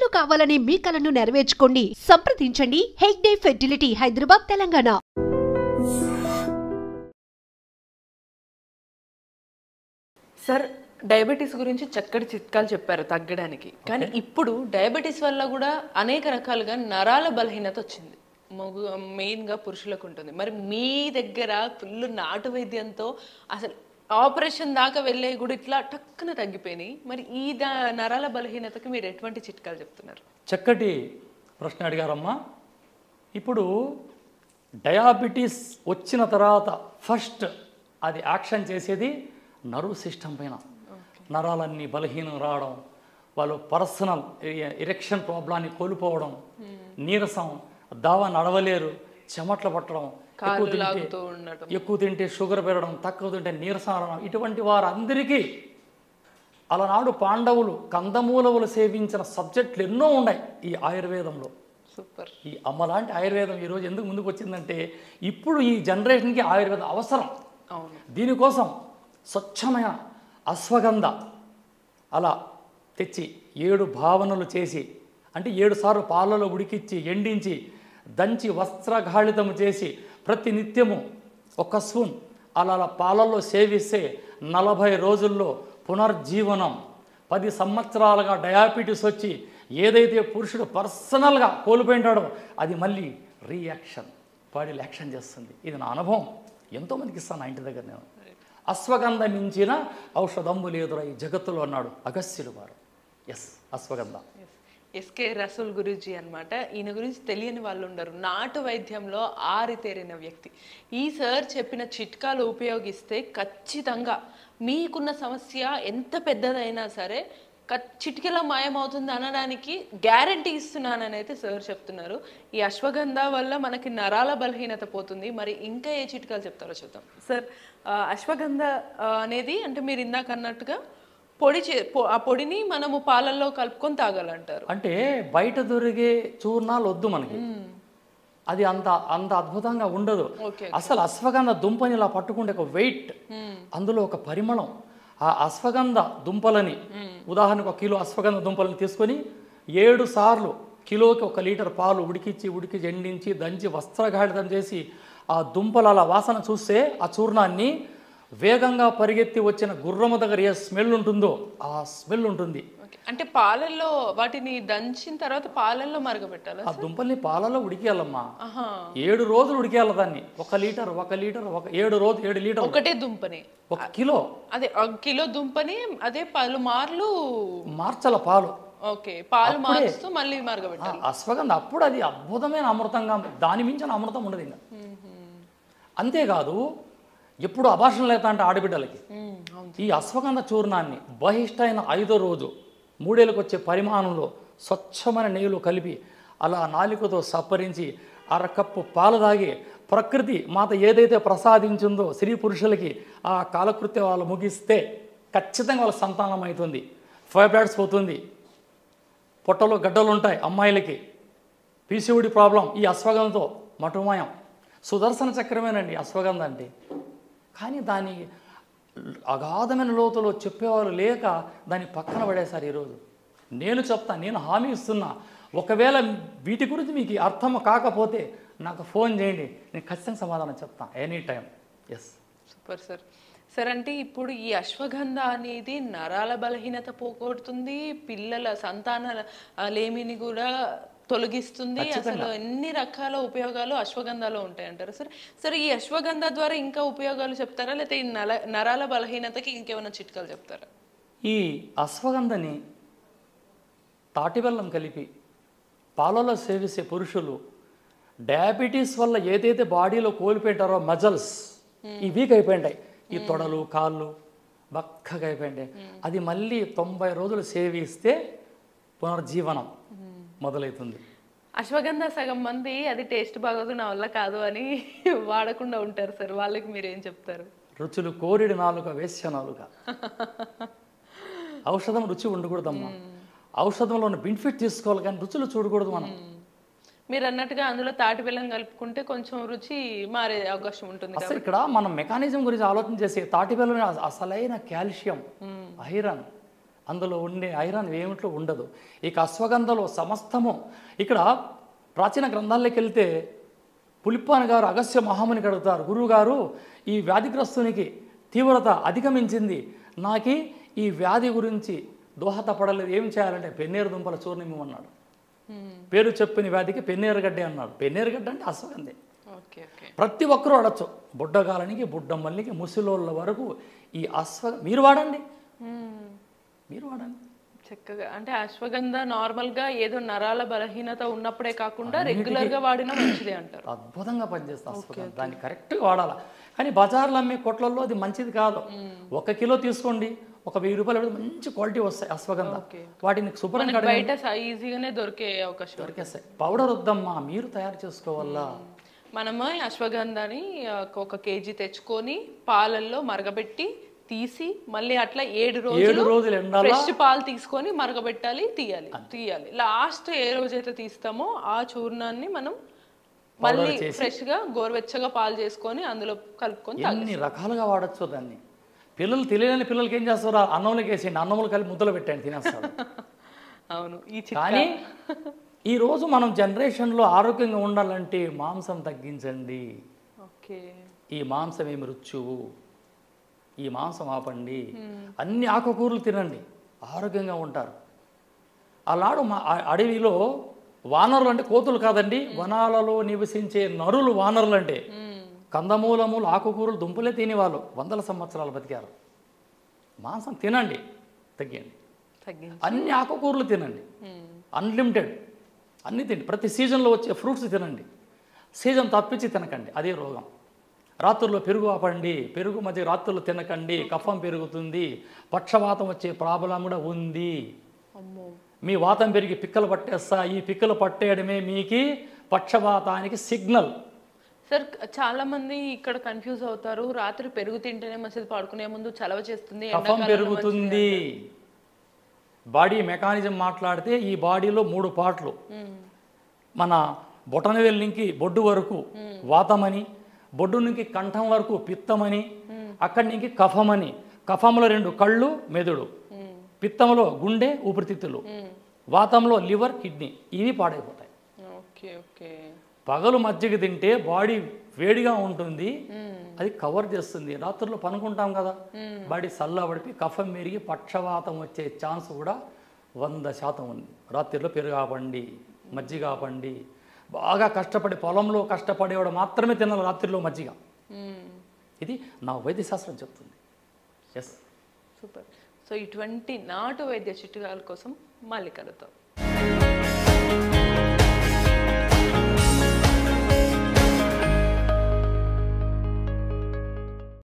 పిల్లలు కావాలనే మీ కలను నెరవేర్చుకోండి. సంప్రదించండి Hegde fertility, Hyderabad, Telangana. Sir, diabetes గురించి చక్కటి చిట్కాలు చెప్పారు తగ్గడానికి. కానీ ఇప్పుడు డయాబెటీస్ వల్ల కూడా అనేక రకాలుగా నరాల బలహీనత వచ్చింది. మెయిన్గా పురుషులకు ఉంటుంది. మరి మీ దగ్గర ఫుల్ నాటు వైద్యంతో అసలు ఆపరేషన్ దాకా వెళ్ళే కూడా ఇట్లా టక్కున తగ్గిపోయినాయి. మరి ఈ నరాల బలహీనతకి మీరు ఎటువంటి చిట్కాలు చెప్తున్నారు? చక్కటి ప్రశ్న అడిగారమ్మా. ఇప్పుడు డయాబెటీస్ వచ్చిన తర్వాత ఫస్ట్ అది యాక్షన్ చేసేది నర్వ్ సిస్టమ్ పైన. నరాలన్నీ బలహీనం రావడం, వాళ్ళు పర్సనల్ ఎరెక్షన్ ప్రాబ్లాన్ని కోల్పోవడం, నీరసం, దావా నడవలేరు, చెమట్లు పట్టడం, ఎక్కువ తింటే షుగర్ పెరగడం, తక్కువ తింటే నీరసం రావడం, ఇటువంటి వారందరికీ అలనాడు పాండవులు కందమూలములు సేవించిన సబ్జెక్టులు ఎన్నో ఉన్నాయి ఈ ఆయుర్వేదంలో. సూపర్. ఈ అమ్మలాంటి ఆయుర్వేదం ఈరోజు ఎందుకు ముందుకు వచ్చిందంటే ఇప్పుడు ఈ జనరేషన్కి ఆయుర్వేదం అవసరం. దీనికోసం స్వచ్ఛమైన అశ్వగంధ అలా తెచ్చి 7 భావనలు చేసి, అంటే 7 సార్లు పాలలో ఉడికిచ్చి ఎండించి దంచి వస్త్రఘాళితము చేసి ప్రతి నిత్యము 1 స్పూన్ అలా పాలల్లో సేవిస్తే 40 రోజుల్లో పునర్జీవనం. 10 సంవత్సరాలుగా డయాబెటీస్ వచ్చి ఏదైతే పురుషుడు పర్సనల్గా కోల్పోయింటాడో అది మళ్ళీ రియాక్షన్ బాడీలో యాక్షన్ చేస్తుంది. ఇది నా అనుభవం, ఎంతోమందికి ఇస్తాను నా ఇంటి దగ్గర. నేను అశ్వగంధ మించిన ఔషధంబు లేదురా ఈ జగత్తులో అన్నాడు అగస్త్యుడు వారు. అశ్వగంధ. ఎస్కే రసూల్ గురూజీ అనమాట. ఈయన గురించి తెలియని వాళ్ళు ఉండరు. నాటు వైద్యంలో ఆరితేరిన వ్యక్తి. ఈ సార్ చెప్పిన చిట్కాలు ఉపయోగిస్తే ఖచ్చితంగా మీకున్న సమస్య ఎంత పెద్దదైనా సరే చిటికెలా మాయమవుతుంది అనడానికి గ్యారంటీ ఇస్తున్నానని అయితే సార్ చెప్తున్నారు. ఈ అశ్వగంధ వల్ల మనకి నరాల బలహీనత పోతుంది. మరి ఇంకా ఏ చిట్కాలు చెప్తారో చూద్దాం. సార్, అశ్వగంధ అనేది అంటే మీరు ఇందాక అన్నట్టుగా ఆ పొడిని మనము పాలల్లో కలుపుకొని తాగాలంటారు. అంటే బయట దొరికే చూర్ణాలు వద్దు మనకి, అది అంత అద్భుతంగా ఉండదు. అసలు అశ్వగంధ దుంపని ఇలా పట్టుకుంటే ఒక వెయిట్, అందులో ఒక పరిమళం. ఆ అశ్వగంధ దుంపలని ఉదాహరణకు 1 కిలో అశ్వగంధ దుంపలను తీసుకొని 7 సార్లు కిలోకి 1 లీటర్ పాలు ఉడికించి ఎండించి దంచి వస్త్రఘాళితం చేసి ఆ దుంపల అలా వాసన చూస్తే ఆ చూర్ణాన్ని వేగంగా పరిగెత్తి వచ్చిన గుర్రము దగ్గర ఏ స్మెల్ ఉంటుందో ఆ స్మెల్ ఉంటుంది. అంటే పాలల్లో వాటిని దంచిన తర్వాత పాలల్లో మరగబెట్టాలి. ఆ దుంపల్ని పాలలో ఉడికేయాలమ్మా. 7 రోజులు ఉడికేయాలి దాన్ని. 1 లీటర్ 7 రోజులు 7 లీటర్ ఒకటే దుంపని 1 కిలో, అదే 1 కిలో దుంపని అదే పాలు మార్చాల పాలు. ఓకే, పాలు మారుస్తూ మళ్ళీ మరగబెట్టాలి. అశ్వగంధ అప్పుడు అది అద్భుతమైన అమృతంగా, దాని మించిన అమృతం ఉండదు ఇంకా. అంతేకాదు ఎప్పుడు అభాషణ లేత అంటే ఆడబిడ్డలకి ఈ అశ్వగంధ చూర్ణాన్ని బహిష్టైన 5వ రోజు 3 ఏళ్ళకి వచ్చే పరిమాణంలో స్వచ్ఛమైన నీళ్లు కలిపి అలా నాలికతో సప్పరించి 1/2 కప్పు పాలు తాగి ప్రకృతి మాత ఏదైతే ప్రసాదించిందో స్త్రీ పురుషులకి ఆ కాలకృత్యం వాళ్ళు ముగిస్తే ఖచ్చితంగా వాళ్ళ సంతానం అవుతుంది. ఫైబ్రాయిడ్స్ పోతుంది, పొట్టలో గడ్డలు ఉంటాయి అమ్మాయిలకి, పీసీఓడి ప్రాబ్లం ఈ అశ్వగంధతో మటుమాయం. సుదర్శన చక్రమేనండి అశ్వగంధ అంటే. కానీ దాని అగాధమైన లోతులో చెప్పేవారు లేక దాన్ని పక్కన పడేశారు. ఈరోజు నేను చెప్తాను, నేను హామీ ఇస్తున్నా, ఒకవేళ వీటి గురించి మీకు అర్థం కాకపోతే నాకు ఫోన్ చేయండి, నేను ఖచ్చితంగా సమాధానం చెప్తాను any time. Super sir. Sir, అంటే ఇప్పుడు ఈ అశ్వగంధ అనేది నరాల బలహీనత పోగొడుతుంది, పిల్లల సంతాన లేమిని కూడా తొలగిస్తుంది. అసలు ఎన్ని రకాల ఉపయోగాలు అశ్వగంధలో ఉంటాయంటారు సార్. సరే, ఈ అశ్వగంధ ద్వారా ఇంకా ఉపయోగాలు చెప్తారా, లేకపోతే ఈ నరాల బలహీనతకి ఇంకేమైనా చిట్కాలు చెప్తారా? ఈ అశ్వగంధని తాటి బెల్లం కలిపి పాలలో సేవించే పురుషులు డయాబెటీస్ వల్ల ఏదైతే బాడీలో కోల్పోయింటారో మజల్స్ ఈ వీక్ అయిపోయింటాయి, ఈ తొడలు కాళ్ళు బక్కగా అయిపోయింటాయి, అది మళ్ళీ 90 రోజులు సేవిస్తే పునర్జీవనం మొదలవుతుంది. అశ్వగంధ సగం మంది అది టేస్ట్ బాగోదు, నా వల్ల కాదు అని వాడకుండా ఉంటారు సార్. వాళ్ళకి మీరు ఏం చెప్తారు? రుచులు కోరిడి నాలుక వేశ్య నాలుక. ఔషధం రుచి ఉండకూడదమ్మా, ఔషధంలో ఉన్న బెనిఫిట్ తీసుకోవాలి కానీ రుచులు చూడకూడదు మనం. మీరు అన్నట్టుగా అందులో తాటి బెల్లం కలుపుకుంటే కొంచెం రుచి మారే అవకాశం ఉంటుంది. అసలు ఇక్కడ మనం మెకానిజం గురించి ఆలోచన చేసి తాటి బెల్లం అసలైన కాల్షియం, ఐరన్, అందులో ఉండే ఐరన్ ఏమిట్లో ఉండదు. ఇక అశ్వగంధలో సమస్తము. ఇక్కడ ప్రాచీన గ్రంథాల్లోకి వెళ్తే పులిప్పాన్ గారు అగస్త్య మహామునికి అడుగుతారు, గురువుగారు ఈ వ్యాధిగ్రస్తునికి తీవ్రత అధిగమించింది, నాకు ఈ వ్యాధి గురించి దోహదపడలేదు, ఏం చేయాలంటే పెన్నేరు దుంపల చూర్ణం అన్నాడు. పేరు చెప్పిన వ్యాధికి పెన్నేరుగడ్డే అన్నాడు. పెన్నేరుగడ్డ అంటే అశ్వగంధే. ప్రతి ఒక్కరూ వాడచ్చు. బుడ్డగాలనికి, బుడ్డమ్మల్లికి, ముసిలోళ్ళ వరకు ఈ మీరు వాడండి, మీరు వాడండి చక్కగా. అంటే అశ్వగంధ నార్మల్గా ఏదో నరాల బలహీనత ఉన్నప్పుడే కాకుండా రెగ్యులర్గా వాడినా మంచిదే అంటారు. అద్భుతంగా పనిచేస్తుంది అశ్వగంధ. దాన్ని కరెక్ట్గా వాడాలి. కానీ బజార్లో అమ్మే కొట్లలో అది మంచిది కాదు. 1 కిలో తీసుకోండి, ఒక 1000 రూపాయలు మంచి క్వాలిటీ వస్తాయి అశ్వగంధ. వాటిని శుభ్రంగా బయట ఈజీగానే దొరికే అవకాశం దొరికేస్తాయి. పౌడర్ వద్దమ్మా, మీరు తయారు చేసుకోవాలా. మనము అశ్వగంధాని 1 కేజీ తెచ్చుకొని పాలల్లో మరగబెట్టి తీసి మళ్ళీ అట్లా 7 రోజులు ఫ్రెష్ పాలు తీసుకొని మరగబెట్టాలి, తీయాలి. లాస్ట్ ఏ రోజైతే తీస్తామో ఆ చూర్ణాన్ని మనం మళ్ళీ ఫ్రెష్ గా గోరువెచ్చగా పాలు చేసుకొని అందులో కలుపుకొని ఎన్ని రకాలుగా వాడచ్చు దాన్ని. పిల్లలు తెలియని పిల్లలకి ఏం చేస్తారు, అన్నంలోకి వేసేయండి, అన్నంలో కలిపి ముద్దలు పెట్టండి, తినేస్తారు. అవును. కానీ ఈరోజు మనం జనరేషన్లో ఆరోగ్యంగా ఉండాలంటే మాంసం తగ్గించండి. ఈ మాంసం ఏమి రుచువు, ఈ మాంసం ఆపండి, అన్ని ఆకుకూరలు తినండి, ఆరోగ్యంగా ఉంటారు. అలాడు మా అడవిలో వానరులు అంటే కోతులు కాదండి, వనాలలో నివసించే నరులు వానరులు అంటే కందమూలములు, ఆకుకూరలు, దుంపలే తినేవాళ్ళు 100 సంవత్సరాలు బతికారు. మాంసం తినండి, తగ్గింది. అన్ని ఆకుకూరలు తినండి, అన్లిమిటెడ్ అన్ని తినండి. ప్రతి సీజన్లో వచ్చే ఫ్రూట్స్ తినండి, సీజన్ తప్పించి తినకండి, అదే రోగం. రాత్రుల్లో పెరుగు ఆపండి, పెరుగు మధ్య రాత్రుల్లో తినకండి, కఫం పెరుగుతుంది, పక్షవాతం వచ్చే ప్రాబ్లం కూడా ఉంది. మీ వాతం పెరిగి పిక్కలు పట్టేస్తా, ఈ పిక్కలు పట్టేయడమే మీకు పక్షవాతానికి సిగ్నల్. సార్ చాలా మంది ఇక్కడ కన్ఫ్యూజ్ అవుతారు, రాత్రి పెరుగు తింటేనే మంచిది, పడుకునే ముందు చలవ చేస్తుంది, కఫం పెరుగుతుంది. బాడీ మెకానిజం మాట్లాడితే ఈ బాడీలో 3 పార్ట్లు. మన బొటనవేలు నుంచి బొడ్డు వరకు వాతమని, బొడ్డు నుంచి కంఠం వరకు పిత్తమని, అక్కడి నుంచి కఫమని. కఫంలో 2 కళ్ళు, మెదడు. పిత్తంలో గుండె, ఊపిరితిత్తులు. వాతంలో లివర్, కిడ్నీ. ఇవి పాడైపోతాయి. పగలు మజ్జిగ తింటే బాడీ వేడిగా ఉంటుంది, అది కవర్ చేస్తుంది. రాత్రుల్లో పనుకుంటాం కదా, బాడీ చల్లబడిపి కఫం మెరిగి పక్షవాతం వచ్చే ఛాన్స్ కూడా 100% ఉంది. రాత్రిలో పెరుగు ఆపండి, మజ్జిగ ఆపండి. బాగా కష్టపడి పొలంలో కష్టపడేవాడు మాత్రమే తినాలి రాత్రిలో మజ్జిగ. ఇది నా వైద్యశాస్త్రం చెప్తుంది. Yes, super. సో ఇటువంటి నాటు వైద్య చిట్కాల కోసం మళ్ళీ కలుద్దాం.